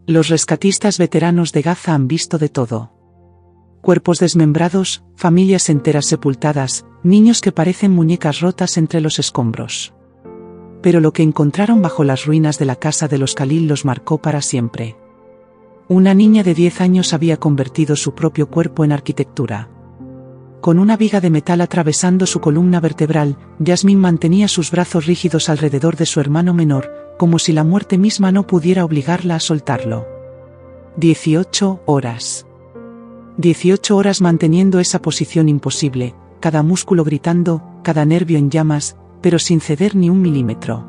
Los rescatistas veteranos de Gaza han visto de todo. Cuerpos desmembrados, familias enteras sepultadas, niños que parecen muñecas rotas entre los escombros. Pero lo que encontraron bajo las ruinas de la casa de los Khalil los marcó para siempre. Una niña de 10 años había convertido su propio cuerpo en arquitectura. Con una viga de metal atravesando su columna vertebral, Yasmin mantenía sus brazos rígidos alrededor de su hermano menor, como si la muerte misma no pudiera obligarla a soltarlo. 18 horas. 18 horas manteniendo esa posición imposible, cada músculo gritando, cada nervio en llamas, pero sin ceder ni un milímetro.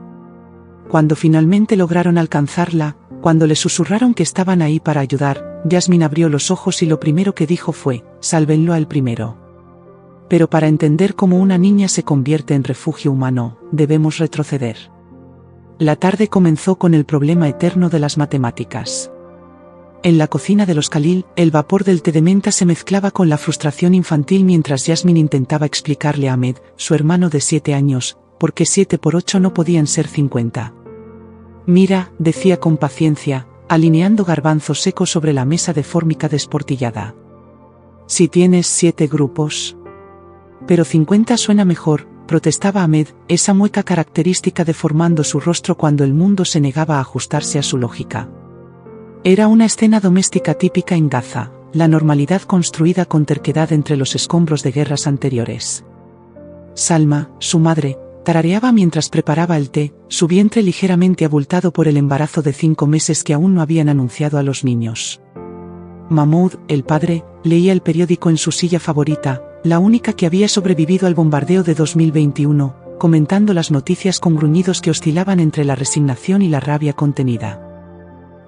Cuando finalmente lograron alcanzarla, cuando le susurraron que estaban ahí para ayudar, Yasmin abrió los ojos y lo primero que dijo fue: sálvenlo a él primero. Pero para entender cómo una niña se convierte en refugio humano, debemos retroceder. La tarde comenzó con el problema eterno de las matemáticas. En la cocina de los Khalil, el vapor del té de menta se mezclaba con la frustración infantil mientras Yasmin intentaba explicarle a Ahmed, su hermano de 7 años, por qué 7 por 8 no podían ser 50. Mira, decía con paciencia, alineando garbanzos secos sobre la mesa de fórmica desportillada. Si tienes 7 grupos. Pero 50 suena mejor, protestaba Ahmed, esa mueca característica deformando su rostro cuando el mundo se negaba a ajustarse a su lógica. Era una escena doméstica típica en Gaza, la normalidad construida con terquedad entre los escombros de guerras anteriores. Salma, su madre, tarareaba mientras preparaba el té, su vientre ligeramente abultado por el embarazo de 5 meses que aún no habían anunciado a los niños. Mahmoud, el padre, leía el periódico en su silla favorita, la única que había sobrevivido al bombardeo de 2021, comentando las noticias con gruñidos que oscilaban entre la resignación y la rabia contenida.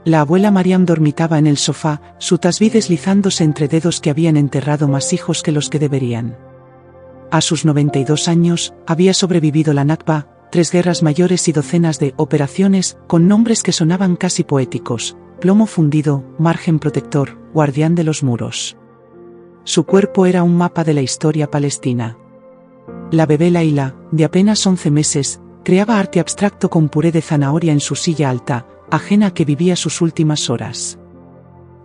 La abuela Mariam dormitaba en el sofá, su tasbih deslizándose entre dedos que habían enterrado más hijos que los que deberían. A sus 92 años, había sobrevivido la Nakba, 3 guerras mayores y docenas de operaciones, con nombres que sonaban casi poéticos: plomo fundido, margen protector, guardián de los muros. Su cuerpo era un mapa de la historia palestina. La bebé Laila, de apenas 11 meses, creaba arte abstracto con puré de zanahoria en su silla alta, ajena a que vivía sus últimas horas.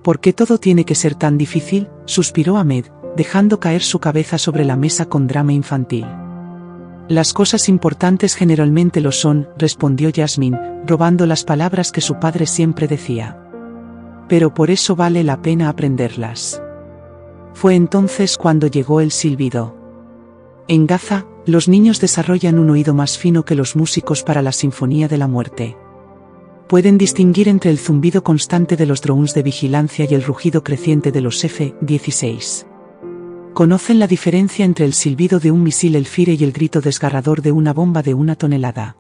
¿Por qué todo tiene que ser tan difícil?, suspiró Ahmed, dejando caer su cabeza sobre la mesa con drama infantil. Las cosas importantes generalmente lo son, respondió Yasmin, robando las palabras que su padre siempre decía. Pero por eso vale la pena aprenderlas. Fue entonces cuando llegó el silbido. En Gaza, los niños desarrollan un oído más fino que los músicos para la sinfonía de la muerte. Pueden distinguir entre el zumbido constante de los drones de vigilancia y el rugido creciente de los F-16. Conocen la diferencia entre el silbido de un misil Elfire y el grito desgarrador de una bomba de 1 tonelada.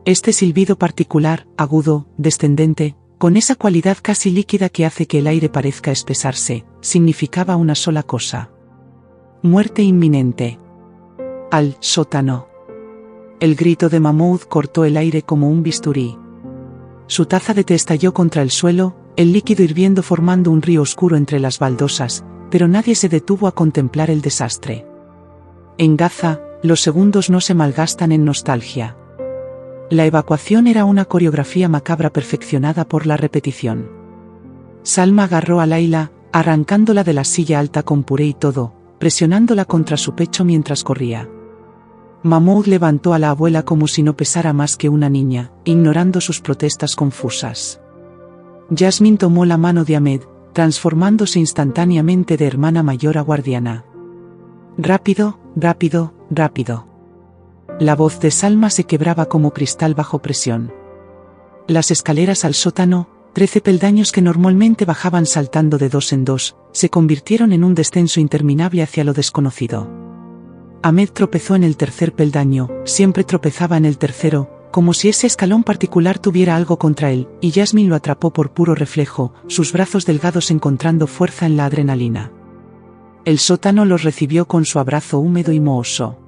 Este silbido particular, agudo, descendente, con esa cualidad casi líquida que hace que el aire parezca espesarse, significaba una sola cosa: muerte inminente. Al sótano. El grito de Mahmoud cortó el aire como un bisturí. Su taza de té estalló contra el suelo, el líquido hirviendo formando un río oscuro entre las baldosas, pero nadie se detuvo a contemplar el desastre. En Gaza, los segundos no se malgastan en nostalgia. La evacuación era una coreografía macabra perfeccionada por la repetición. Salma agarró a Laila, arrancándola de la silla alta con puré y todo, presionándola contra su pecho mientras corría. Mahmoud levantó a la abuela como si no pesara más que una niña, ignorando sus protestas confusas. Yasmin tomó la mano de Ahmed, transformándose instantáneamente de hermana mayor a guardiana. Rápido, rápido, rápido. La voz de Salma se quebraba como cristal bajo presión. Las escaleras al sótano, 13 peldaños que normalmente bajaban saltando de 2 en 2, se convirtieron en un descenso interminable hacia lo desconocido. Ahmed tropezó en el tercer peldaño, siempre tropezaba en el tercero, como si ese escalón particular tuviera algo contra él, y Yasmin lo atrapó por puro reflejo, sus brazos delgados encontrando fuerza en la adrenalina. El sótano los recibió con su abrazo húmedo y mohoso.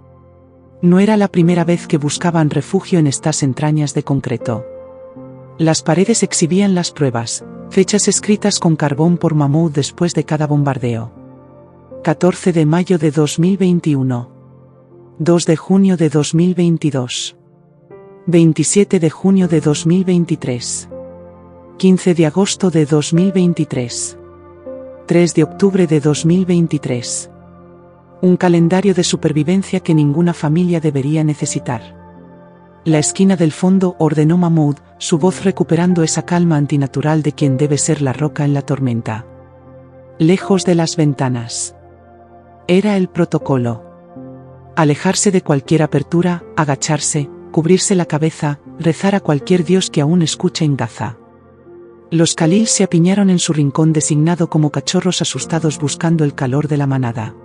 No era la primera vez que buscaban refugio en estas entrañas de concreto. Las paredes exhibían las pruebas, fechas escritas con carbón por Mahmoud después de cada bombardeo. 14 de mayo de 2021. 2 de junio de 2022. 27 de junio de 2023. 15 de agosto de 2023. 3 de octubre de 2023. Un calendario de supervivencia que ninguna familia debería necesitar. La esquina del fondo, ordenó Mahmoud, su voz recuperando esa calma antinatural de quien debe ser la roca en la tormenta. Lejos de las ventanas. Era el protocolo. Alejarse de cualquier apertura, agacharse, cubrirse la cabeza, rezar a cualquier dios que aún escuche en Gaza. Los Khalil se apiñaron en su rincón designado como cachorros asustados buscando el calor de la manada.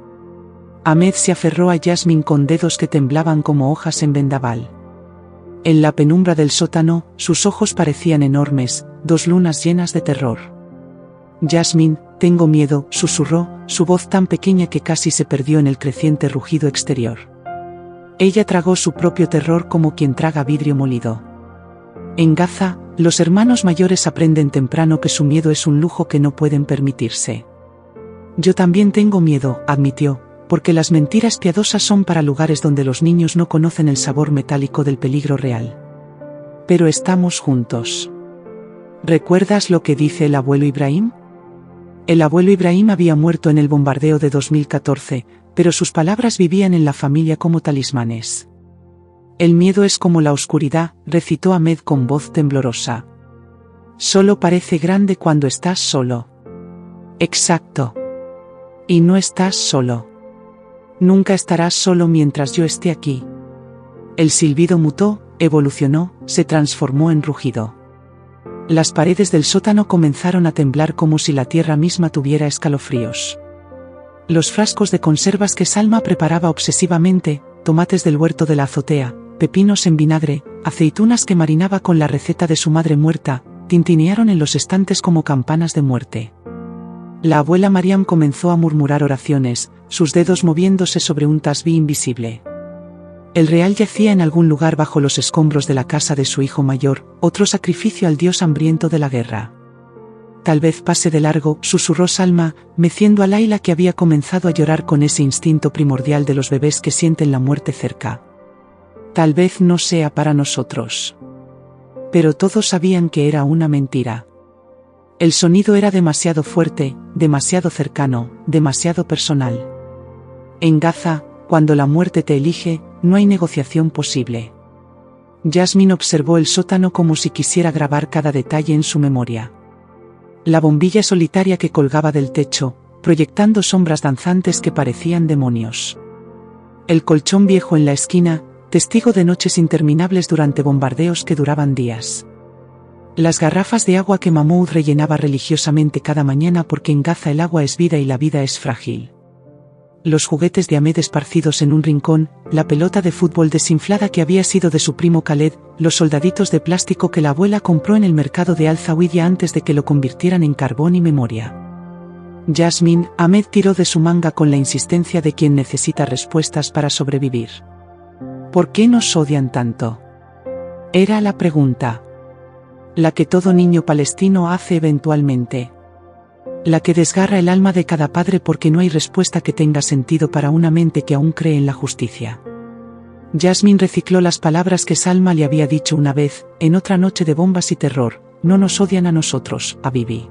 Ahmed se aferró a Yasmin con dedos que temblaban como hojas en vendaval. En la penumbra del sótano, sus ojos parecían enormes, dos lunas llenas de terror. Yasmin, tengo miedo, susurró, su voz tan pequeña que casi se perdió en el creciente rugido exterior. Ella tragó su propio terror como quien traga vidrio molido. En Gaza, los hermanos mayores aprenden temprano que su miedo es un lujo que no pueden permitirse. Yo también tengo miedo, admitió, porque las mentiras piadosas son para lugares donde los niños no conocen el sabor metálico del peligro real. Pero estamos juntos. ¿Recuerdas lo que dice el abuelo Ibrahim? El abuelo Ibrahim había muerto en el bombardeo de 2014, pero sus palabras vivían en la familia como talismanes. El miedo es como la oscuridad, recitó Ahmed con voz temblorosa. Solo parece grande cuando estás solo. Exacto. Y no estás solo. Nunca estarás solo mientras yo esté aquí. El silbido mutó, evolucionó, se transformó en rugido. Las paredes del sótano comenzaron a temblar como si la tierra misma tuviera escalofríos. Los frascos de conservas que Salma preparaba obsesivamente, tomates del huerto de la azotea, pepinos en vinagre, aceitunas que marinaba con la receta de su madre muerta, tintinearon en los estantes como campanas de muerte. La abuela Mariam comenzó a murmurar oraciones, sus dedos moviéndose sobre un tasbí invisible. El real yacía en algún lugar bajo los escombros de la casa de su hijo mayor, otro sacrificio al dios hambriento de la guerra. Tal vez pase de largo, susurró Salma, meciendo a Laila que había comenzado a llorar con ese instinto primordial de los bebés que sienten la muerte cerca. Tal vez no sea para nosotros. Pero todos sabían que era una mentira. El sonido era demasiado fuerte, demasiado cercano, demasiado personal. En Gaza, cuando la muerte te elige, no hay negociación posible. Yasmin observó el sótano como si quisiera grabar cada detalle en su memoria. La bombilla solitaria que colgaba del techo, proyectando sombras danzantes que parecían demonios. El colchón viejo en la esquina, testigo de noches interminables durante bombardeos que duraban días. Las garrafas de agua que Mahmoud rellenaba religiosamente cada mañana porque en Gaza el agua es vida y la vida es frágil. Los juguetes de Ahmed esparcidos en un rincón, la pelota de fútbol desinflada que había sido de su primo Khaled, los soldaditos de plástico que la abuela compró en el mercado de Al-Zawiya antes de que lo convirtieran en carbón y memoria. Yasmin, Ahmed tiró de su manga con la insistencia de quien necesita respuestas para sobrevivir. ¿Por qué nos odian tanto? Era la pregunta. La que todo niño palestino hace eventualmente. La que desgarra el alma de cada padre porque no hay respuesta que tenga sentido para una mente que aún cree en la justicia. Yasmin recicló las palabras que Salma le había dicho una vez, en otra noche de bombas y terror: no nos odian a nosotros, a Bibi.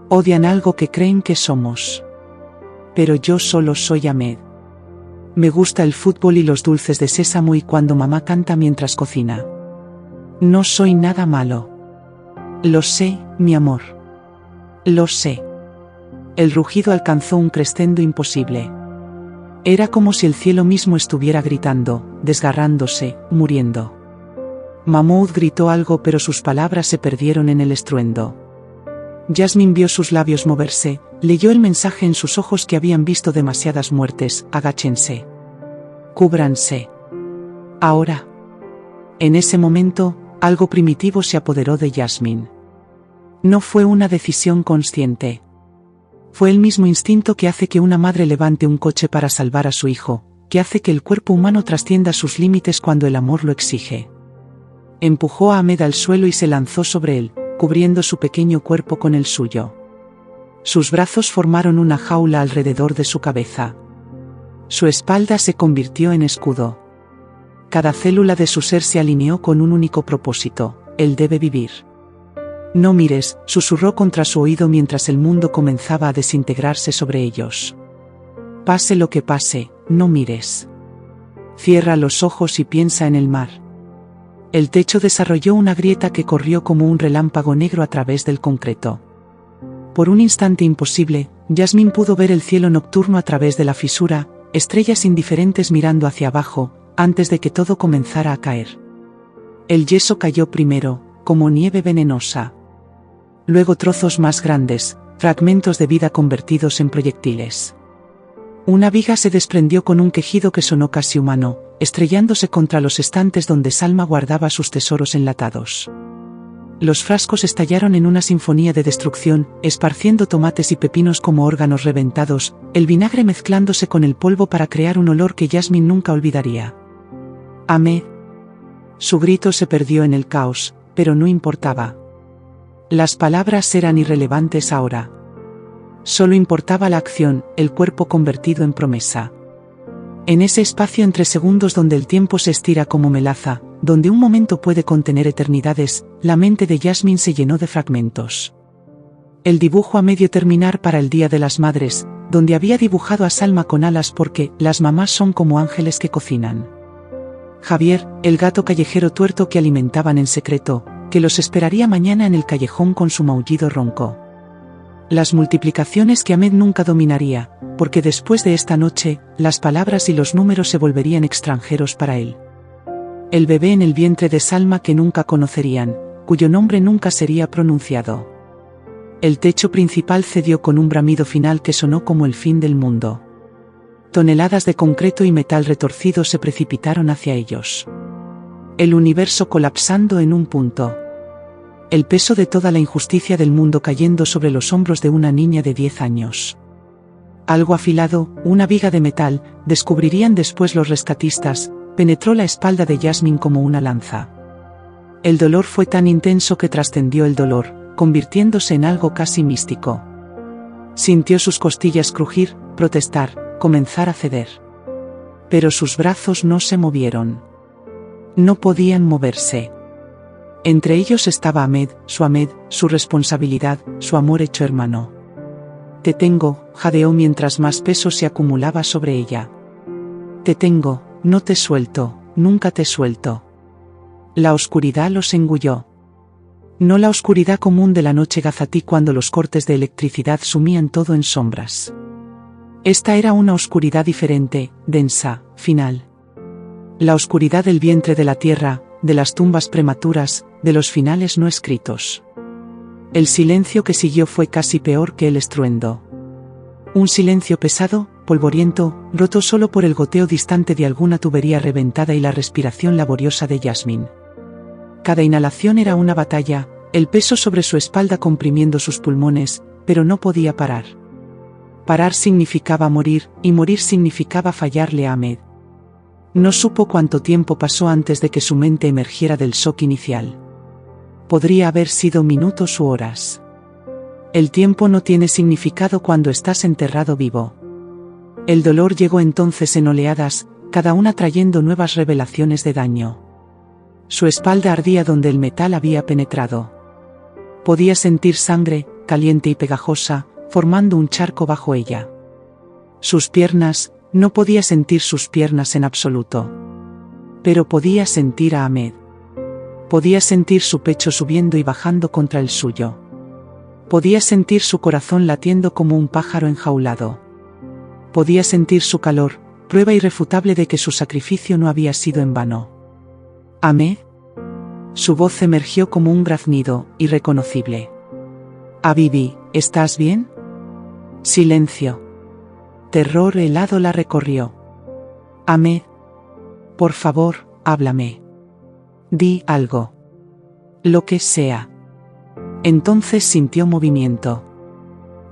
Odian algo que creen que somos. Pero yo solo soy Ahmed. Me gusta el fútbol y los dulces de sésamo y cuando mamá canta mientras cocina. No soy nada malo. Lo sé, mi amor. Lo sé. El rugido alcanzó un crescendo imposible. Era como si el cielo mismo estuviera gritando, desgarrándose, muriendo. Mahmoud gritó algo pero sus palabras se perdieron en el estruendo. Yasmin vio sus labios moverse, leyó el mensaje en sus ojos que habían visto demasiadas muertes: agáchense. Cúbranse. Ahora. En ese momento, algo primitivo se apoderó de Yasmin. No fue una decisión consciente. Fue el mismo instinto que hace que una madre levante un coche para salvar a su hijo, que hace que el cuerpo humano trascienda sus límites cuando el amor lo exige. Empujó a Ahmed al suelo y se lanzó sobre él, cubriendo su pequeño cuerpo con el suyo. Sus brazos formaron una jaula alrededor de su cabeza. Su espalda se convirtió en escudo. Cada célula de su ser se alineó con un único propósito: él debe vivir. No mires, susurró contra su oído mientras el mundo comenzaba a desintegrarse sobre ellos. Pase lo que pase, no mires. Cierra los ojos y piensa en el mar. El techo desarrolló una grieta que corrió como un relámpago negro a través del concreto. Por un instante imposible, Jasmine pudo ver el cielo nocturno a través de la fisura, estrellas indiferentes mirando hacia abajo, antes de que todo comenzara a caer. El yeso cayó primero, como nieve venenosa. Luego trozos más grandes, fragmentos de vida convertidos en proyectiles. Una viga se desprendió con un quejido que sonó casi humano, estrellándose contra los estantes donde Salma guardaba sus tesoros enlatados. Los frascos estallaron en una sinfonía de destrucción, esparciendo tomates y pepinos como órganos reventados, el vinagre mezclándose con el polvo para crear un olor que Jasmine nunca olvidaría. Ahmed. Su grito se perdió en el caos, pero no importaba. Las palabras eran irrelevantes ahora. Solo importaba la acción, el cuerpo convertido en promesa. En ese espacio entre segundos donde el tiempo se estira como melaza, donde un momento puede contener eternidades, la mente de Jasmine se llenó de fragmentos. El dibujo a medio terminar para el Día de las Madres, donde había dibujado a Salma con alas porque las mamás son como ángeles que cocinan. Javier, el gato callejero tuerto que alimentaban en secreto, que los esperaría mañana en el callejón con su maullido ronco. Las multiplicaciones que Ahmed nunca dominaría, porque después de esta noche, las palabras y los números se volverían extranjeros para él. El bebé en el vientre de Salma que nunca conocerían, cuyo nombre nunca sería pronunciado. El techo principal cedió con un bramido final que sonó como el fin del mundo. Toneladas de concreto y metal retorcido se precipitaron hacia ellos. El universo colapsando en un punto. El peso de toda la injusticia del mundo cayendo sobre los hombros de una niña de 10 años. Algo afilado, una viga de metal, descubrirían después los rescatistas, penetró la espalda de Jasmine como una lanza. El dolor fue tan intenso que trascendió el dolor, convirtiéndose en algo casi místico. Sintió sus costillas crujir, protestar, comenzar a ceder. Pero sus brazos no se movieron. No podían moverse. Entre ellos estaba Ahmed, su responsabilidad, su amor hecho hermano. Te tengo, jadeó mientras más peso se acumulaba sobre ella. Te tengo, no te suelto, nunca te suelto. La oscuridad los engulló. No la oscuridad común de la noche gazatí cuando los cortes de electricidad sumían todo en sombras. Esta era una oscuridad diferente, densa, final. La oscuridad del vientre de la tierra, de las tumbas prematuras, de los finales no escritos. El silencio que siguió fue casi peor que el estruendo. Un silencio pesado, polvoriento, roto solo por el goteo distante de alguna tubería reventada y la respiración laboriosa de Jasmine. Cada inhalación era una batalla, el peso sobre su espalda comprimiendo sus pulmones, pero no podía parar. Parar significaba morir, y morir significaba fallarle a Ahmed. No supo cuánto tiempo pasó antes de que su mente emergiera del shock inicial. Podría haber sido minutos u horas. El tiempo no tiene significado cuando estás enterrado vivo. El dolor llegó entonces en oleadas, cada una trayendo nuevas revelaciones de daño. Su espalda ardía donde el metal había penetrado. Podía sentir sangre, caliente y pegajosa, formando un charco bajo ella. Sus piernas, no podía sentir sus piernas en absoluto. Pero podía sentir a Ahmed. Podía sentir su pecho subiendo y bajando contra el suyo. Podía sentir su corazón latiendo como un pájaro enjaulado. Podía sentir su calor, prueba irrefutable de que su sacrificio no había sido en vano. ¿Ahmed? Su voz emergió como un graznido, irreconocible. Habibi, ¿estás bien? Silencio. Terror helado la recorrió. Ahmed. Por favor, háblame. Di algo. Lo que sea. Entonces sintió movimiento.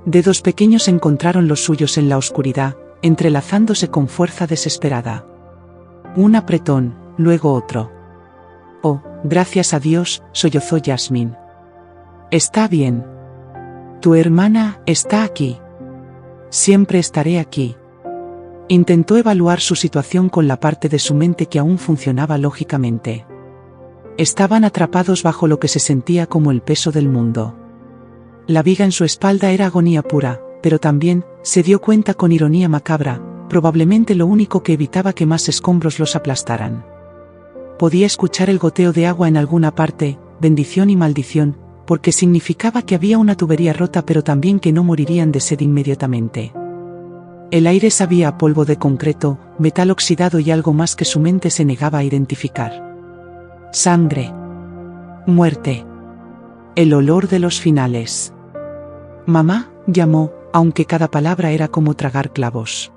Dedos pequeños encontraron los suyos en la oscuridad, entrelazándose con fuerza desesperada. Un apretón, luego otro. Oh, gracias a Dios, sollozó Jasmine. Está bien. Tu hermana está aquí. Siempre estaré aquí. Intentó evaluar su situación con la parte de su mente que aún funcionaba lógicamente. Estaban atrapados bajo lo que se sentía como el peso del mundo. La viga en su espalda era agonía pura, pero también, se dio cuenta con ironía macabra, probablemente lo único que evitaba que más escombros los aplastaran. Podía escuchar el goteo de agua en alguna parte, bendición y maldición, porque significaba que había una tubería rota, pero también que no morirían de sed inmediatamente. El aire sabía a polvo de concreto, metal oxidado y algo más que su mente se negaba a identificar. Sangre. Muerte. El olor de los finales. Mamá, llamó, aunque cada palabra era como tragar clavos.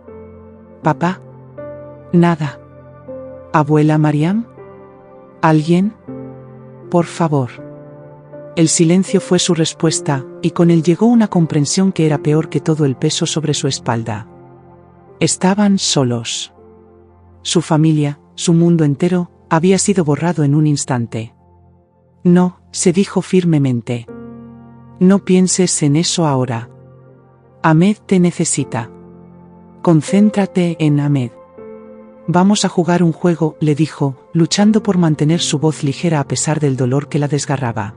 Papá. Nada. Abuela Mariam. ¿Alguien? Por favor. El silencio fue su respuesta, y con él llegó una comprensión que era peor que todo el peso sobre su espalda. Estaban solos. Su familia, su mundo entero, había sido borrado en un instante. No, se dijo firmemente. No pienses en eso ahora. Ahmed te necesita. Concéntrate en Ahmed. Vamos a jugar un juego, le dijo, luchando por mantener su voz ligera a pesar del dolor que la desgarraba.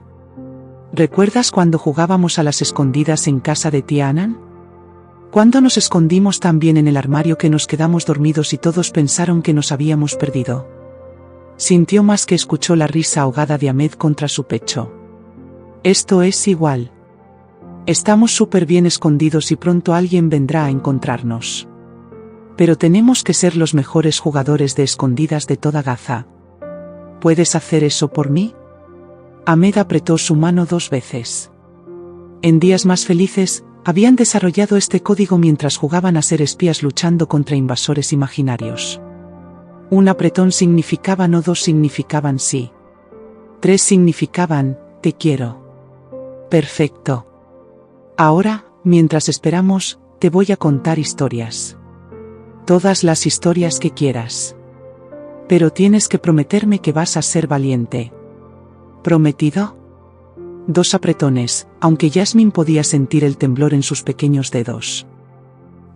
¿Recuerdas cuando jugábamos a las escondidas en casa de tía Anan? ¿Cuándo nos escondimos tan bien en el armario que nos quedamos dormidos y todos pensaron que nos habíamos perdido? Sintió más que escuchó la risa ahogada de Ahmed contra su pecho. Esto es igual. Estamos súper bien escondidos y pronto alguien vendrá a encontrarnos. Pero tenemos que ser los mejores jugadores de escondidas de toda Gaza. ¿Puedes hacer eso por mí? Ahmed apretó su mano 2 veces. En días más felices, habían desarrollado este código mientras jugaban a ser espías luchando contra invasores imaginarios. Un apretón significaba no, 2 significaban sí. 3 significaban, te quiero. Perfecto. Ahora, mientras esperamos, te voy a contar historias. Todas las historias que quieras. Pero tienes que prometerme que vas a ser valiente. ¿Prometido? 2 apretones, aunque Yasmin podía sentir el temblor en sus pequeños dedos.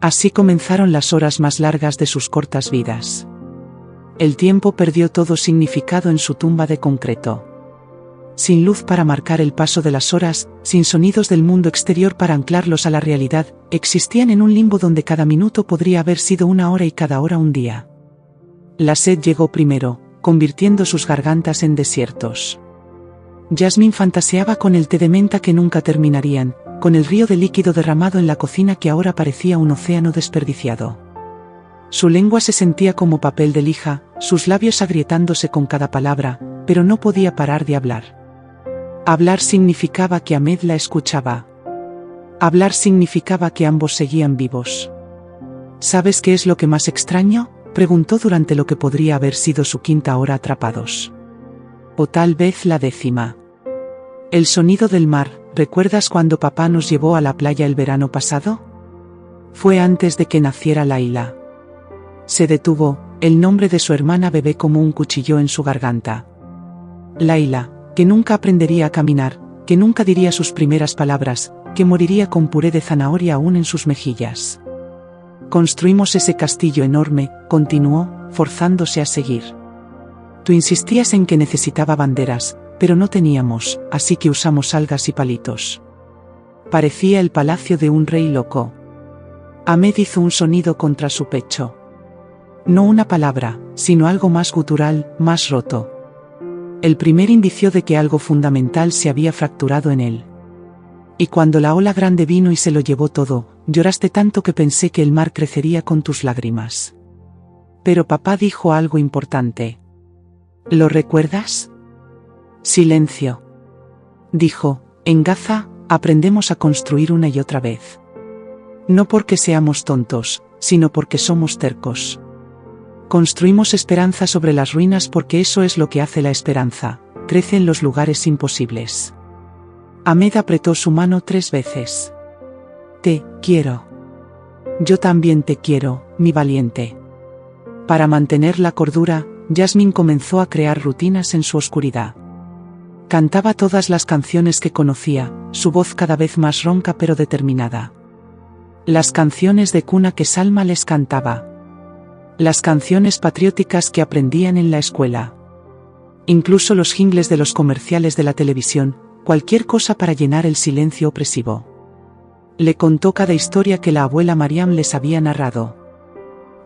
Así comenzaron las horas más largas de sus cortas vidas. El tiempo perdió todo significado en su tumba de concreto. Sin luz para marcar el paso de las horas, sin sonidos del mundo exterior para anclarlos a la realidad, existían en un limbo donde cada minuto podría haber sido una hora y cada hora un día. La sed llegó primero, convirtiendo sus gargantas en desiertos. Yasmin fantaseaba con el té de menta que nunca terminarían, con el río de líquido derramado en la cocina que ahora parecía un océano desperdiciado. Su lengua se sentía como papel de lija, sus labios agrietándose con cada palabra, pero no podía parar de hablar. Hablar significaba que Ahmed la escuchaba. Hablar significaba que ambos seguían vivos. ¿Sabes qué es lo que más extraño?, preguntó durante lo que podría haber sido su 5ª hora atrapados. O tal vez la 10ª. El sonido del mar. ¿Recuerdas cuando papá nos llevó a la playa el verano pasado? Fue antes de que naciera Laila. Se detuvo, el nombre de su hermana bebé como un cuchillo en su garganta. Laila, que nunca aprendería a caminar, que nunca diría sus primeras palabras, que moriría con puré de zanahoria aún en sus mejillas. Construimos ese castillo enorme, continuó, forzándose a seguir. Tú insistías en que necesitaba banderas, pero no teníamos, así que usamos algas y palitos. Parecía el palacio de un rey loco. Ahmed hizo un sonido contra su pecho. No una palabra, sino algo más gutural, más roto. El primer indicio de que algo fundamental se había fracturado en él. Y cuando la ola grande vino y se lo llevó todo, lloraste tanto que pensé que el mar crecería con tus lágrimas. Pero papá dijo algo importante. ¿Lo recuerdas? Silencio. Dijo, en Gaza, aprendemos a construir una y otra vez. No porque seamos tontos, sino porque somos tercos. Construimos esperanza sobre las ruinas porque eso es lo que hace la esperanza, crece en los lugares imposibles. Ahmed apretó su mano 3 veces. Te quiero. Yo también te quiero, mi valiente. Para mantener la cordura, Yasmin comenzó a crear rutinas en su oscuridad. Cantaba todas las canciones que conocía, su voz cada vez más ronca pero determinada. Las canciones de cuna que Salma les cantaba. Las canciones patrióticas que aprendían en la escuela. Incluso los jingles de los comerciales de la televisión, cualquier cosa para llenar el silencio opresivo. Le contó cada historia que la abuela Mariam les había narrado.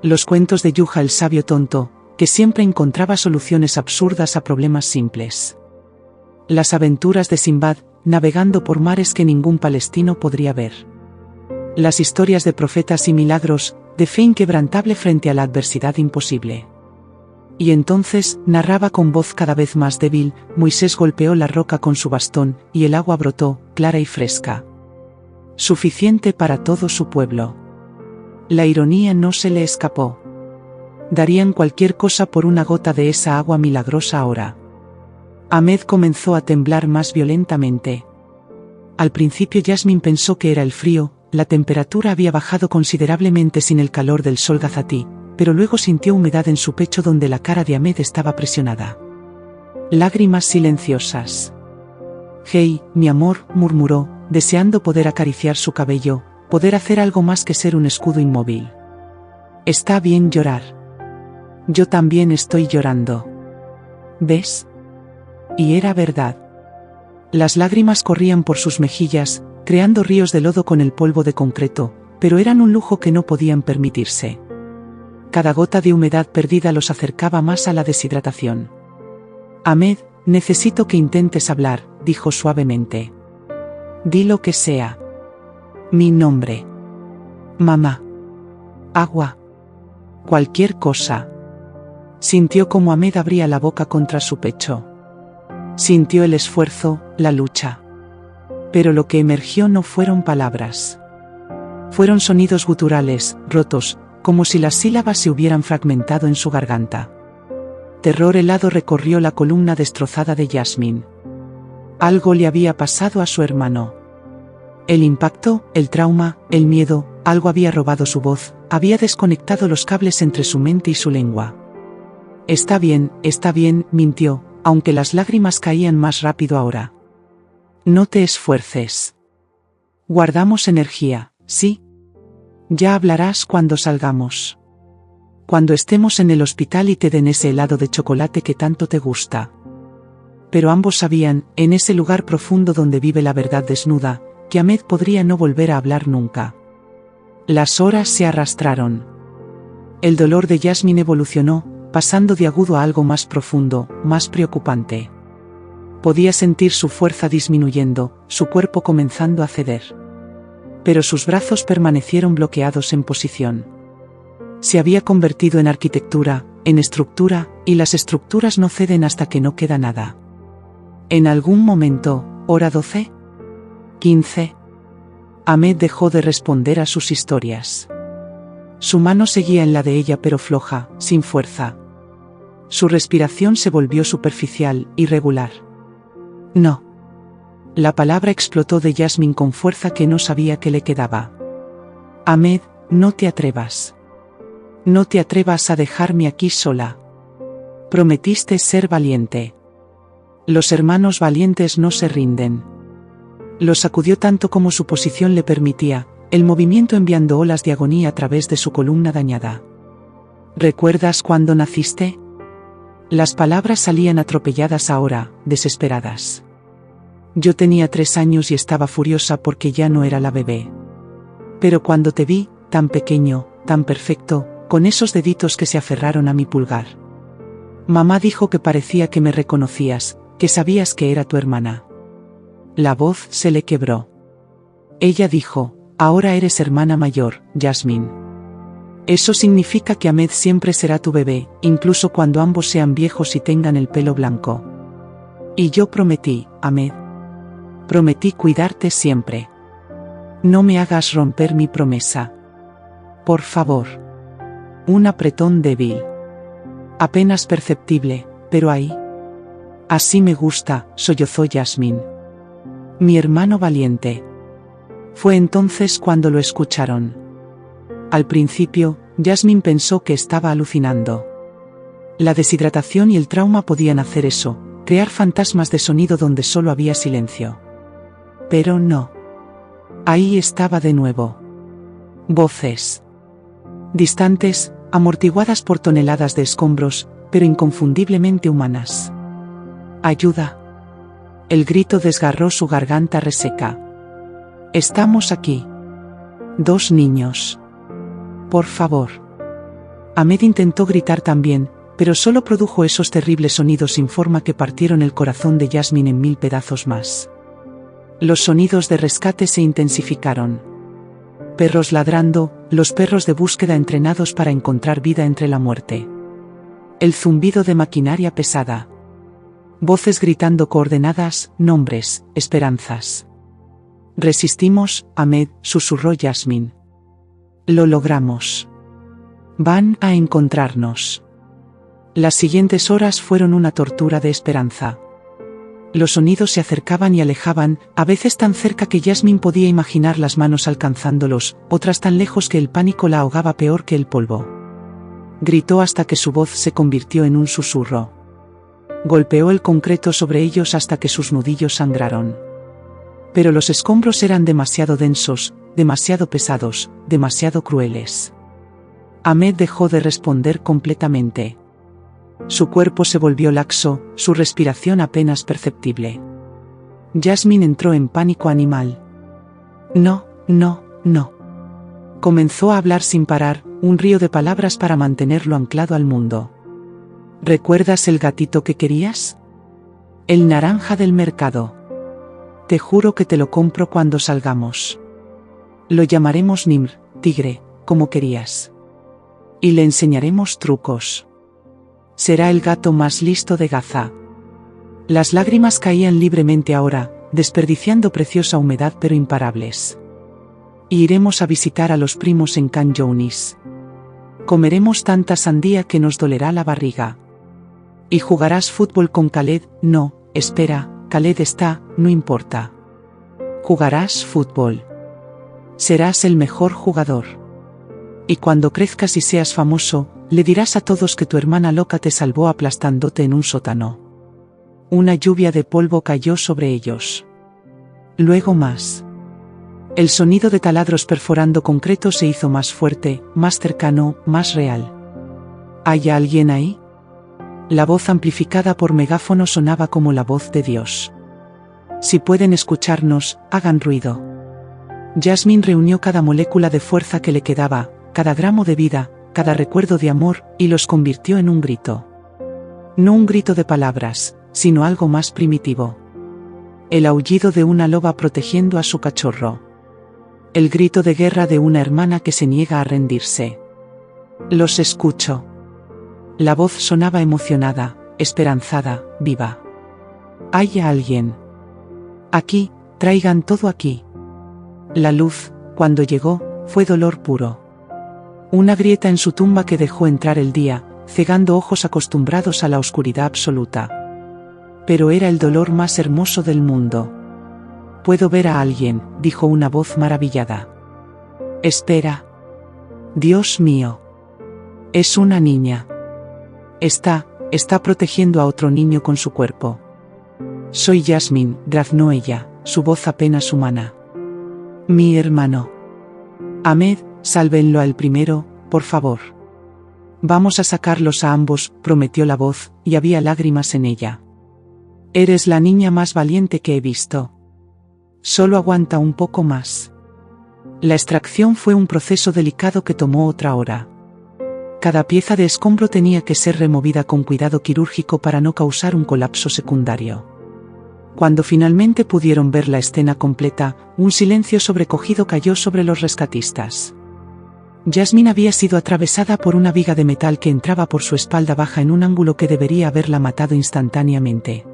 Los cuentos de Yuja el sabio tonto, que siempre encontraba soluciones absurdas a problemas simples. Las aventuras de Simbad, navegando por mares que ningún palestino podría ver. Las historias de profetas y milagros, de fe inquebrantable frente a la adversidad imposible. Y entonces, narraba con voz cada vez más débil, Moisés golpeó la roca con su bastón, y el agua brotó, clara y fresca. Suficiente para todo su pueblo. La ironía no se le escapó. Darían cualquier cosa por una gota de esa agua milagrosa ahora. Ahmed comenzó a temblar más violentamente. Al principio Yasmin pensó que era el frío, la temperatura había bajado considerablemente sin el calor del sol gazatí, pero luego sintió humedad en su pecho donde la cara de Ahmed estaba presionada. Lágrimas silenciosas. «Hey, mi amor», murmuró, deseando poder acariciar su cabello, poder hacer algo más que ser un escudo inmóvil. «Está bien llorar. Yo también estoy llorando. ¿Ves?». Y era verdad. Las lágrimas corrían por sus mejillas, creando ríos de lodo con el polvo de concreto, pero eran un lujo que no podían permitirse. Cada gota de humedad perdida los acercaba más a la deshidratación. «Ahmed, necesito que intentes hablar», dijo suavemente. «Di lo que sea. Mi nombre. Mamá. Agua. Cualquier cosa». Sintió como Ahmed abría la boca contra su pecho. Sintió el esfuerzo, la lucha. Pero lo que emergió no fueron palabras. Fueron sonidos guturales, rotos, como si las sílabas se hubieran fragmentado en su garganta. Terror helado recorrió la columna destrozada de Yasmin. Algo le había pasado a su hermano. El impacto, el trauma, el miedo, algo había robado su voz, había desconectado los cables entre su mente y su lengua. Está bien», mintió, aunque las lágrimas caían más rápido ahora. «No te esfuerces. Guardamos energía, ¿sí? Ya hablarás cuando salgamos. Cuando estemos en el hospital y te den ese helado de chocolate que tanto te gusta». Pero ambos sabían, en ese lugar profundo donde vive la verdad desnuda, que Ahmed podría no volver a hablar nunca. Las horas se arrastraron. El dolor de Yasmin evolucionó, pasando de agudo a algo más profundo, más preocupante. Podía sentir su fuerza disminuyendo, su cuerpo comenzando a ceder. Pero sus brazos permanecieron bloqueados en posición. Se había convertido en arquitectura, en estructura, y las estructuras no ceden hasta que no queda nada. En algún momento, ¿hora 12? 15. Ahmed dejó de responder a sus historias. Su mano seguía en la de ella pero floja, sin fuerza. Su respiración se volvió superficial, irregular. «No». La palabra explotó de Yasmin con fuerza que no sabía que le quedaba. «Ahmed, no te atrevas. No te atrevas a dejarme aquí sola. Prometiste ser valiente. Los hermanos valientes no se rinden». Lo sacudió tanto como su posición le permitía, el movimiento enviando olas de agonía a través de su columna dañada. «¿Recuerdas cuándo naciste?». Las palabras salían atropelladas ahora, desesperadas. «Yo tenía 3 años y estaba furiosa porque ya no era la bebé. Pero cuando te vi, tan pequeño, tan perfecto, con esos deditos que se aferraron a mi pulgar. Mamá dijo que parecía que me reconocías, que sabías que era tu hermana». La voz se le quebró. Ella dijo: «Ahora eres hermana mayor, Yasmin. Eso significa que Ahmed siempre será tu bebé, incluso cuando ambos sean viejos y tengan el pelo blanco. Y yo prometí, Ahmed. Prometí cuidarte siempre. No me hagas romper mi promesa. Por favor». Un apretón débil. Apenas perceptible, pero ahí. «Así me gusta», sollozó Yasmin. «Mi hermano valiente». Fue entonces cuando lo escucharon. Al principio, Yasmin pensó que estaba alucinando. La deshidratación y el trauma podían hacer eso, crear fantasmas de sonido donde solo había silencio. Pero no. Ahí estaba de nuevo. Voces. Distantes, amortiguadas por toneladas de escombros, pero inconfundiblemente humanas. Ayuda. El grito desgarró su garganta reseca. Estamos aquí. 2 niños. Por favor. Ahmed intentó gritar también, pero solo produjo esos terribles sonidos sin forma que partieron el corazón de Jasmine en 1000 pedazos más. Los sonidos de rescate se intensificaron. Perros ladrando, los perros de búsqueda entrenados para encontrar vida entre la muerte. El zumbido de maquinaria pesada. Voces gritando coordenadas, nombres, esperanzas. Resistimos, Ahmed, susurró Jasmine. Lo logramos. Van a encontrarnos. Las siguientes horas fueron una tortura de esperanza. Los sonidos se acercaban y alejaban, a veces tan cerca que Jasmine podía imaginar las manos alcanzándolos, otras tan lejos que el pánico la ahogaba peor que el polvo. Gritó hasta que su voz se convirtió en un susurro. Golpeó el concreto sobre ellos hasta que sus nudillos sangraron. Pero los escombros eran demasiado densos, demasiado pesados, demasiado crueles. Ahmed dejó de responder completamente. Su cuerpo se volvió laxo, su respiración apenas perceptible. Jasmine entró en pánico animal. No, no, no. Comenzó a hablar sin parar, un río de palabras para mantenerlo anclado al mundo. ¿Recuerdas el gatito que querías? El naranja del mercado. Te juro que te lo compro cuando salgamos. Lo llamaremos Nimr, tigre, como querías. Y le enseñaremos trucos. Será el gato más listo de Gaza. Las lágrimas caían libremente ahora, desperdiciando preciosa humedad pero imparables. Y iremos a visitar a los primos en Khan Younis. Comeremos tanta sandía que nos dolerá la barriga. Y jugarás fútbol con Khaled. No, espera, Khaled está, no importa. Jugarás fútbol. Serás el mejor jugador. Y cuando crezcas y seas famoso, le dirás a todos que tu hermana loca te salvó aplastándote en un sótano. Una lluvia de polvo cayó sobre ellos. Luego más. El sonido de taladros perforando concreto se hizo más fuerte, más cercano, más real. ¿Hay alguien ahí? La voz amplificada por megáfono sonaba como la voz de Dios. Si pueden escucharnos, hagan ruido. Jasmine reunió cada molécula de fuerza que le quedaba, cada gramo de vida, cada recuerdo de amor, y los convirtió en un grito. No un grito de palabras, sino algo más primitivo. El aullido de una loba protegiendo a su cachorro. El grito de guerra de una hermana que se niega a rendirse. Los escucho. La voz sonaba emocionada, esperanzada, viva. Hay alguien. Aquí, traigan todo aquí. La luz, cuando llegó, fue dolor puro. Una grieta en su tumba que dejó entrar el día, cegando ojos acostumbrados a la oscuridad absoluta. Pero era el dolor más hermoso del mundo. Puedo ver a alguien, dijo una voz maravillada. Espera. Dios mío. Es una niña. Está protegiendo a otro niño con su cuerpo. Soy Jasmine, graznó ella, su voz apenas humana. Mi hermano. Ahmed, sálvenlo a él primero, por favor. Vamos a sacarlos a ambos, prometió la voz, y había lágrimas en ella. Eres la niña más valiente que he visto. Solo aguanta un poco más. La extracción fue un proceso delicado que tomó otra hora. Cada pieza de escombro tenía que ser removida con cuidado quirúrgico para no causar un colapso secundario. Cuando finalmente pudieron ver la escena completa, un silencio sobrecogido cayó sobre los rescatistas. Jasmine había sido atravesada por una viga de metal que entraba por su espalda baja en un ángulo que debería haberla matado instantáneamente.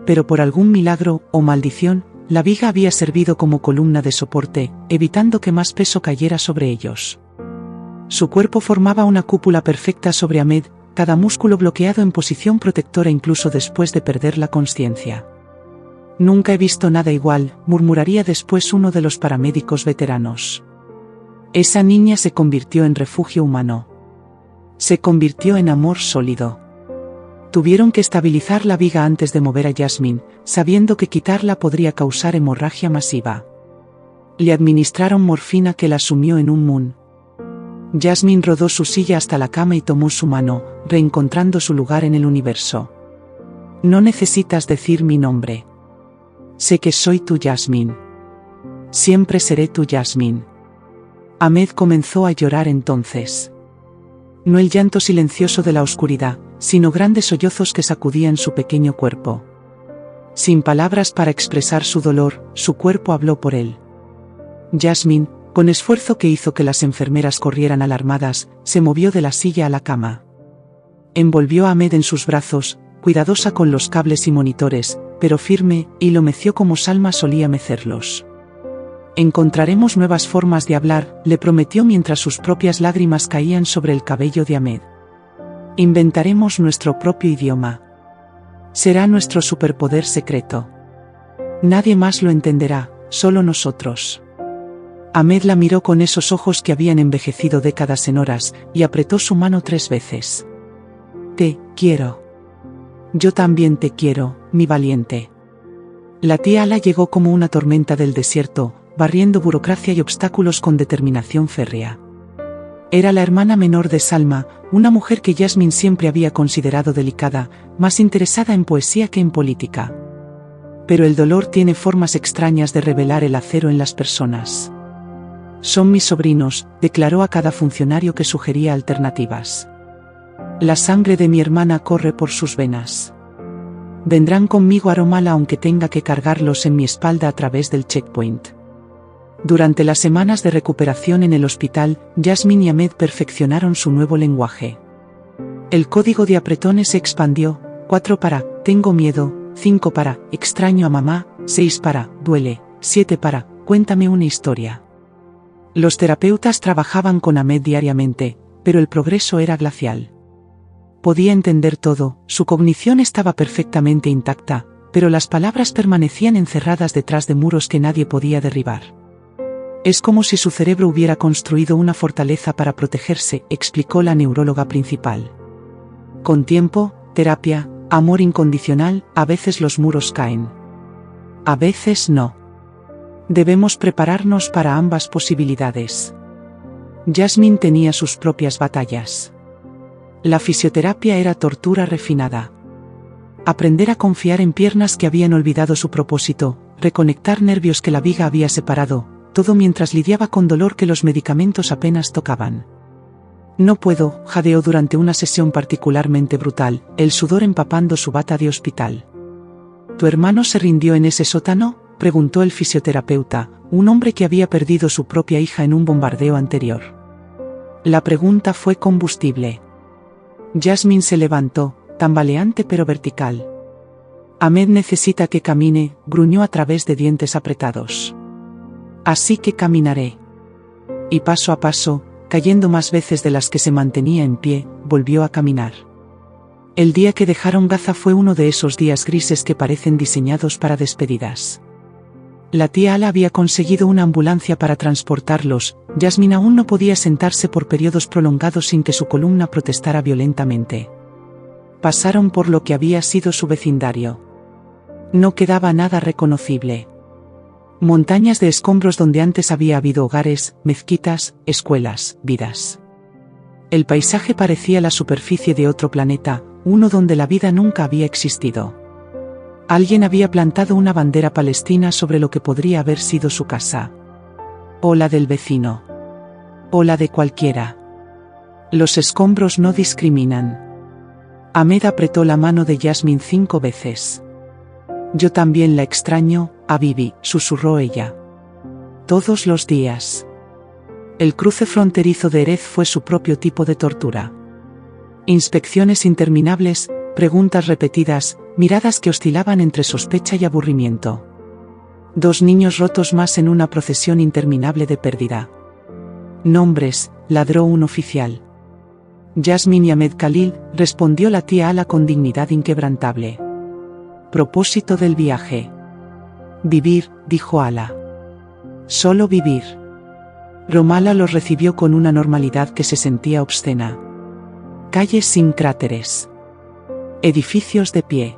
Pero por algún milagro, o maldición, la viga había servido como columna de soporte, evitando que más peso cayera sobre ellos. Su cuerpo formaba una cúpula perfecta sobre Ahmed, cada músculo bloqueado en posición protectora incluso después de perder la consciencia. Nunca he visto nada igual, murmuraría después uno de los paramédicos veteranos. Esa niña se convirtió en refugio humano. Se convirtió en amor sólido. Tuvieron que estabilizar la viga antes de mover a Jasmine, sabiendo que quitarla podría causar hemorragia masiva. Le administraron morfina que la sumió en un moon. Jasmine rodó su silla hasta la cama y tomó su mano, reencontrando su lugar en el universo. No necesitas decir mi nombre. Sé que soy tu Yasmín. Siempre seré tu Yasmín. Ahmed comenzó a llorar entonces. No el llanto silencioso de la oscuridad, sino grandes sollozos que sacudían su pequeño cuerpo. Sin palabras para expresar su dolor, su cuerpo habló por él. Yasmín, con esfuerzo que hizo que las enfermeras corrieran alarmadas, se movió de la silla a la cama. Envolvió a Ahmed en sus brazos, cuidadosa con los cables y monitores, pero firme, y lo meció como Salma solía mecerlos. Encontraremos nuevas formas de hablar, le prometió mientras sus propias lágrimas caían sobre el cabello de Ahmed. Inventaremos nuestro propio idioma. Será nuestro superpoder secreto. Nadie más lo entenderá, solo nosotros. Ahmed la miró con esos ojos que habían envejecido décadas en horas, y apretó su mano 3 veces. Te quiero. Yo también te quiero, mi valiente. La tía Ala llegó como una tormenta del desierto, barriendo burocracia y obstáculos con determinación férrea. Era la hermana menor de Salma, una mujer que Yasmín siempre había considerado delicada, más interesada en poesía que en política. Pero el dolor tiene formas extrañas de revelar el acero en las personas. Son mis sobrinos, declaró a cada funcionario que sugería alternativas. La sangre de mi hermana corre por sus venas. Vendrán conmigo a Romala aunque tenga que cargarlos en mi espalda a través del checkpoint. Durante las semanas de recuperación en el hospital, Yasmín y Ahmed perfeccionaron su nuevo lenguaje. El código de apretones se expandió: 4 para, tengo miedo, 5 para, extraño a mamá, 6 para, duele, 7 para, cuéntame una historia. Los terapeutas trabajaban con Ahmed diariamente, pero el progreso era glacial. Podía entender todo, su cognición estaba perfectamente intacta, pero las palabras permanecían encerradas detrás de muros que nadie podía derribar. Es como si su cerebro hubiera construido una fortaleza para protegerse, explicó la neuróloga principal. Con tiempo, terapia, amor incondicional, a veces los muros caen. A veces no. Debemos prepararnos para ambas posibilidades. Yasmín tenía sus propias batallas. La fisioterapia era tortura refinada. Aprender a confiar en piernas que habían olvidado su propósito, reconectar nervios que la viga había separado, todo mientras lidiaba con dolor que los medicamentos apenas tocaban. No puedo, jadeó durante una sesión particularmente brutal, el sudor empapando su bata de hospital. ¿Tu hermano se rindió en ese sótano?, preguntó el fisioterapeuta, un hombre que había perdido su propia hija en un bombardeo anterior. La pregunta fue combustible. Yasmín se levantó, tambaleante pero vertical. Ahmed necesita que camine, gruñó a través de dientes apretados. Así que caminaré. Y paso a paso, cayendo más veces de las que se mantenía en pie, volvió a caminar. El día que dejaron Gaza fue uno de esos días grises que parecen diseñados para despedidas. La tía Ala había conseguido una ambulancia para transportarlos, Yasmín aún no podía sentarse por periodos prolongados sin que su columna protestara violentamente. Pasaron por lo que había sido su vecindario. No quedaba nada reconocible. Montañas de escombros donde antes había habido hogares, mezquitas, escuelas, vidas. El paisaje parecía la superficie de otro planeta, uno donde la vida nunca había existido. Alguien había plantado una bandera palestina sobre lo que podría haber sido su casa. O la del vecino. O la de cualquiera. Los escombros no discriminan. Ahmed apretó la mano de Yasmín 5 veces. Yo también la extraño, a Bibi, susurró ella. Todos los días. El cruce fronterizo de Erez fue su propio tipo de tortura. Inspecciones interminables, preguntas repetidas, miradas que oscilaban entre sospecha y aburrimiento. 2 niños rotos más en una procesión interminable de pérdida. Nombres, ladró un oficial. Yasmín y Ahmed Khalil, respondió la tía Ala con dignidad inquebrantable. Propósito del viaje. Vivir, dijo Ala. Solo vivir. Romala los recibió con una normalidad que se sentía obscena. Calles sin cráteres. Edificios de pie.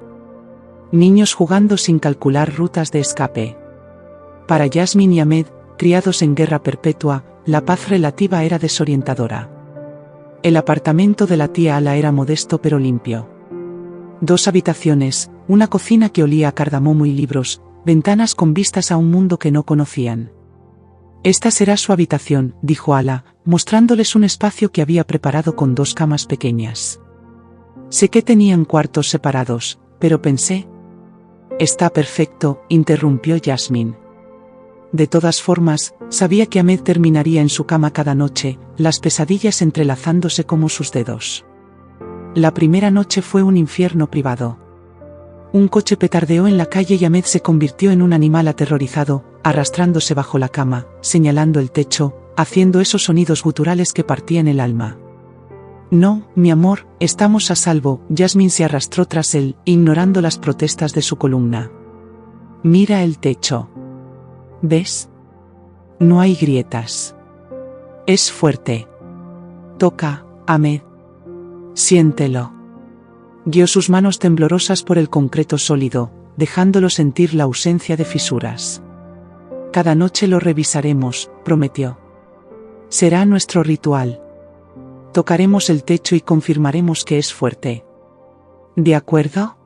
Niños jugando sin calcular rutas de escape. Para Yasmín y Ahmed, criados en guerra perpetua, la paz relativa era desorientadora. El apartamento de la tía Ala era modesto pero limpio. 2 habitaciones, una cocina que olía a cardamomo y libros, ventanas con vistas a un mundo que no conocían. Esta será su habitación, dijo Ala, mostrándoles un espacio que había preparado con 2 camas pequeñas. Sé que tenían cuartos separados, pero pensé... Está perfecto, interrumpió Jasmine. De todas formas, sabía que Ahmed terminaría en su cama cada noche, las pesadillas entrelazándose como sus dedos. La primera noche fue un infierno privado. Un coche petardeó en la calle y Ahmed se convirtió en un animal aterrorizado, arrastrándose bajo la cama, señalando el techo, haciendo esos sonidos guturales que partían el alma. No, mi amor, estamos a salvo. Jasmine se arrastró tras él, ignorando las protestas de su columna. Mira el techo. ¿Ves? No hay grietas. Es fuerte. Toca, Ahmed. Siéntelo. Guió sus manos temblorosas por el concreto sólido, dejándolo sentir la ausencia de fisuras. Cada noche lo revisaremos, prometió. Será nuestro ritual. Tocaremos el techo y confirmaremos que es fuerte. ¿De acuerdo?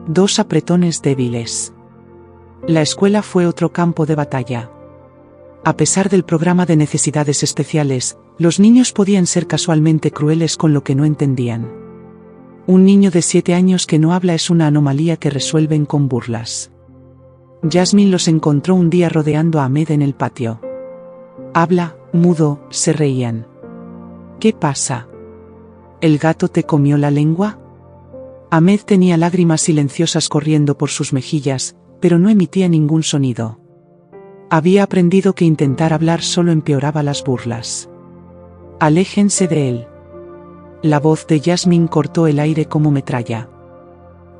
2 apretones débiles. La escuela fue otro campo de batalla. A pesar del programa de necesidades especiales, los niños podían ser casualmente crueles con lo que no entendían. Un niño de 7 años que no habla es una anomalía que resuelven con burlas. Jasmine los encontró un día rodeando a Ahmed en el patio. Habla, mudo, se reían. ¿Qué pasa? ¿El gato te comió la lengua? Ahmed tenía lágrimas silenciosas corriendo por sus mejillas, pero no emitía ningún sonido. Había aprendido que intentar hablar solo empeoraba las burlas. Aléjense de él. La voz de Jasmine cortó el aire como metralla.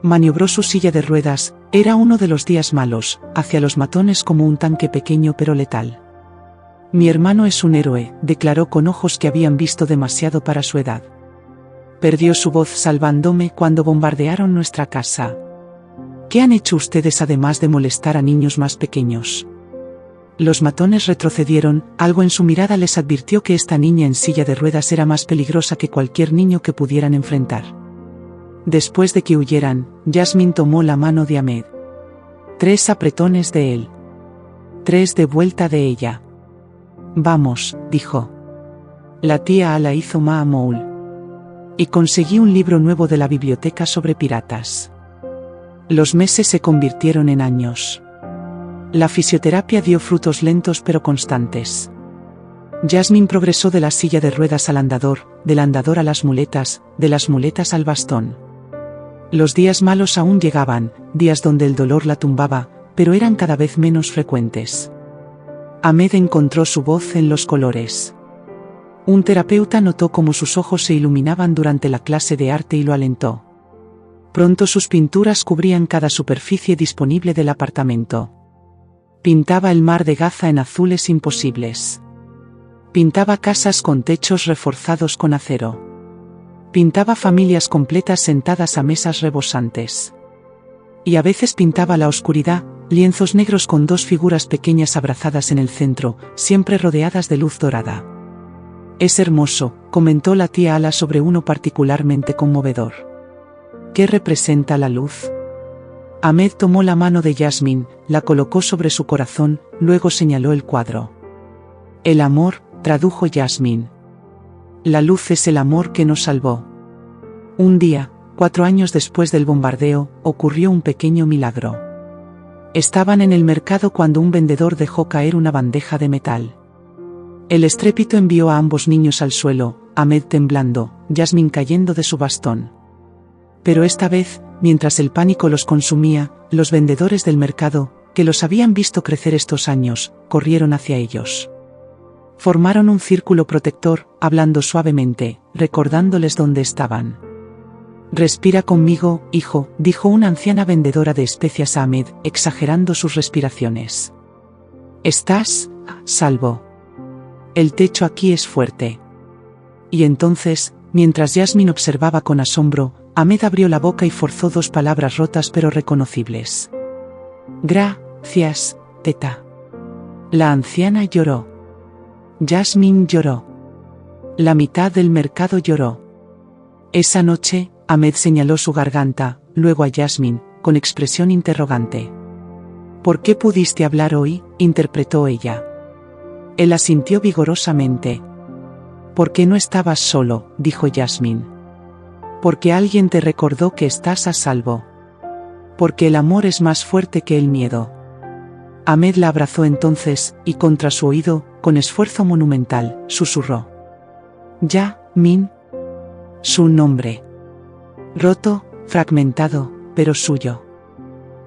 Maniobró su silla de ruedas, era uno de los días malos, hacia los matones como un tanque pequeño pero letal. Mi hermano es un héroe, declaró con ojos que habían visto demasiado para su edad. Perdió su voz salvándome cuando bombardearon nuestra casa. ¿Qué han hecho ustedes además de molestar a niños más pequeños? Los matones retrocedieron, algo en su mirada les advirtió que esta niña en silla de ruedas era más peligrosa que cualquier niño que pudieran enfrentar. Después de que huyeran, Jasmine tomó la mano de Ahmed. 3 apretones de él. 3 de vuelta de ella. Vamos, dijo. La tía Ala hizo Ma'amoul. Y conseguí un libro nuevo de la biblioteca sobre piratas. Los meses se convirtieron en años. La fisioterapia dio frutos lentos pero constantes. Jasmine progresó de la silla de ruedas al andador, del andador a las muletas, de las muletas al bastón. Los días malos aún llegaban, días donde el dolor la tumbaba, pero eran cada vez menos frecuentes. Ahmed encontró su voz en los colores. Un terapeuta notó cómo sus ojos se iluminaban durante la clase de arte y lo alentó. Pronto sus pinturas cubrían cada superficie disponible del apartamento. Pintaba el mar de Gaza en azules imposibles. Pintaba casas con techos reforzados con acero. Pintaba familias completas sentadas a mesas rebosantes. Y a veces pintaba la oscuridad, lienzos negros con 2 figuras pequeñas abrazadas en el centro, siempre rodeadas de luz dorada. Es hermoso, comentó la tía Ala sobre uno particularmente conmovedor. ¿Qué representa la luz? Ahmed tomó la mano de Jasmine, la colocó sobre su corazón, luego señaló el cuadro. El amor, tradujo Jasmine. La luz es el amor que nos salvó. Un día, 4 años después del bombardeo, ocurrió un pequeño milagro. Estaban en el mercado cuando un vendedor dejó caer una bandeja de metal. El estrépito envió a ambos niños al suelo, Ahmed temblando, Jasmine cayendo de su bastón. Pero esta vez, mientras el pánico los consumía, los vendedores del mercado, que los habían visto crecer estos años, corrieron hacia ellos. Formaron un círculo protector, hablando suavemente, recordándoles dónde estaban. Respira conmigo, hijo, dijo una anciana vendedora de especias a Ahmed, exagerando sus respiraciones. Estás a salvo. El techo aquí es fuerte. Y entonces, mientras Jasmine observaba con asombro, Ahmed abrió la boca y forzó 2 palabras rotas pero reconocibles. Gracias, teta. La anciana lloró. Jasmine lloró. La mitad del mercado lloró. Esa noche, Ahmed señaló su garganta, luego a Jasmine, con expresión interrogante. ¿Por qué pudiste hablar hoy?, interpretó ella. Él asintió vigorosamente. «Porque no estabas solo», dijo Jasmine. «Porque alguien te recordó que estás a salvo. Porque el amor es más fuerte que el miedo». Ahmed la abrazó entonces, y contra su oído, con esfuerzo monumental, susurró. Min. Su nombre. Roto, fragmentado, pero suyo.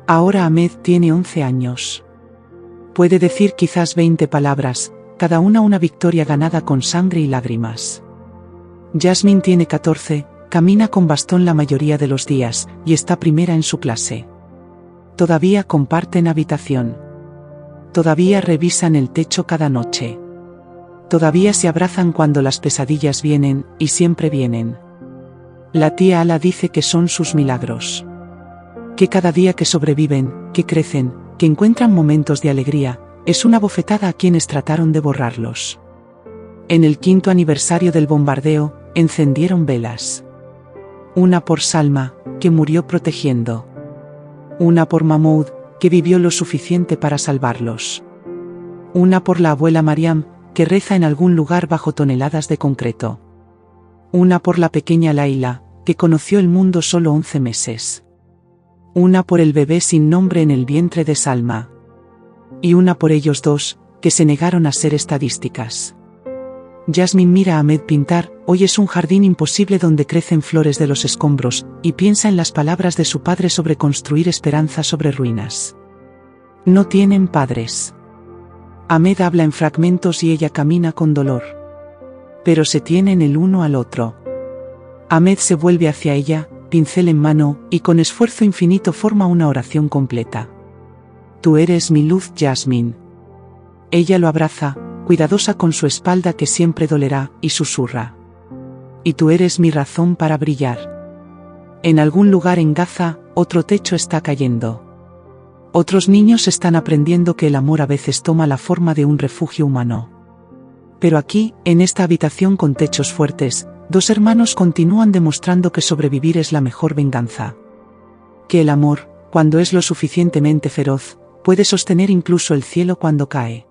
Ahora Ahmed tiene 11 años. Puede decir quizás 20 palabras, cada una victoria ganada con sangre y lágrimas. Jasmine tiene 14, camina con bastón la mayoría de los días, y está primera en su clase. Todavía comparten habitación. Todavía revisan el techo cada noche. Todavía se abrazan cuando las pesadillas vienen, y siempre vienen. La tía Ala dice que son sus milagros. Que cada día que sobreviven, que crecen, que encuentran momentos de alegría, es una bofetada a quienes trataron de borrarlos. En el 5º aniversario del bombardeo, encendieron velas. Una por Salma, que murió protegiendo. Una por Mahmoud, que vivió lo suficiente para salvarlos. Una por la abuela Mariam, que reza en algún lugar bajo toneladas de concreto. Una por la pequeña Laila, que conoció el mundo solo 11 meses. Una por el bebé sin nombre en el vientre de Salma. Y una por ellos dos, que se negaron a ser estadísticas. Jasmine mira a Ahmed pintar, hoy es un jardín imposible donde crecen flores de los escombros, y piensa en las palabras de su padre sobre construir esperanza sobre ruinas. No tienen padres. Ahmed habla en fragmentos y ella camina con dolor. Pero se tienen el uno al otro. Ahmed se vuelve hacia ella, pincel en mano, y con esfuerzo infinito forma una oración completa. Tú eres mi luz, Jasmine. Ella lo abraza, cuidadosa con su espalda que siempre dolerá, y susurra. Y tú eres mi razón para brillar. En algún lugar en Gaza, otro techo está cayendo. Otros niños están aprendiendo que el amor a veces toma la forma de un refugio humano. Pero aquí, en esta habitación con techos fuertes, dos hermanos continúan demostrando que sobrevivir es la mejor venganza. Que el amor, cuando es lo suficientemente feroz, puede sostener incluso el cielo cuando cae.